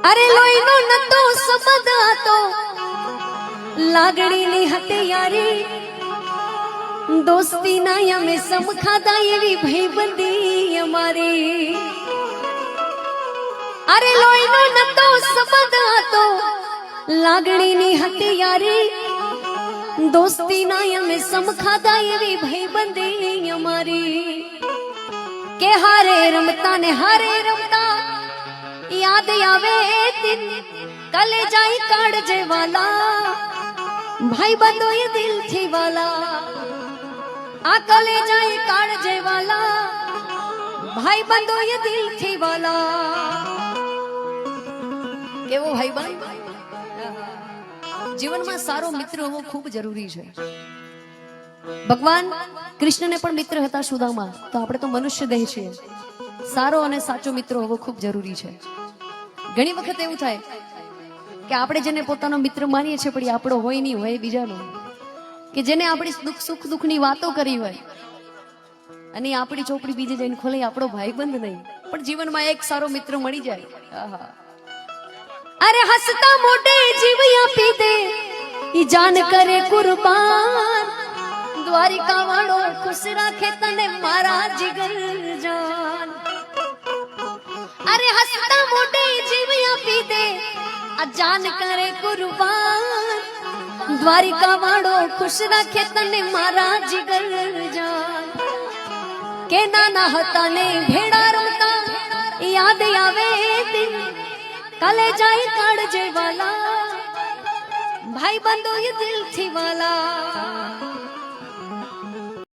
અરે લોહીનો નતો સંબંધ હતો, લાગણીની હતી યારી, દોસ્તીના અમે સમખાતા એવી ભાઈબંધી અમારી. અરે લોહીનો નતો સંબંધ હતો, લાગણીની હતી યારી, દોસ્તીના અમે સમખાતા એવી ભાઈબંધી અમારી. કે હારે રમતા ને હારે રમતા યાદ આવે દિન, કલે જાય કાઢજે વાલા, ભાઈ બંધો એ દિલથી વાલા. આ કલે જાય કાઢજે વાલા, ભાઈ બંધો એ દિલથી વાલા. કેવો ભાઈ બંધ? જીવનમાં સારો મિત્ર હોવો ખૂબ જરૂરી છે. ભગવાન કૃષ્ણને પણ મિત્ર હતા સુદામા, તો આપણે તો મનુષ્ય દેહ છીએ. સારો અને સાચો મિત્ર હોવો ખૂબ જરૂરી છે. ઘણી વખત એવું થાય કે આપણે જેને પોતાનો મિત્ર માનીએ છીએ પણ એ આપણો હોય નહીં, હોય બીજાનો. કે જેને આપણી સુખ દુઃખની વાતો કરી હોય અને આપણી ચોપડી બીજે જઈને ખોલે, આપણો ભાઈબંધ નહીં, પણ જીવનમાં એક સારો મિત્ર મળી જાય. આહા. અરે હસતા મોઢે જીવ આપી દે, ઈ જાન કરે કુરબાન, દ્વારિકા વાળો ખુશ રાખે તને મારા જીગર જાન. અરે હસતા મોઢે જીવ આપી દે, આ જાન કરે કુરબાન, દ્વારિકા વાળો ખુશ રાખે તને મારા જીગર જાન. કે નાના હતા ને ભેડા રમતા યાદ આવે દિન, કલે જાય કાઢજે વાલા, ભાઈ બંધો એ દિલથી વાલા.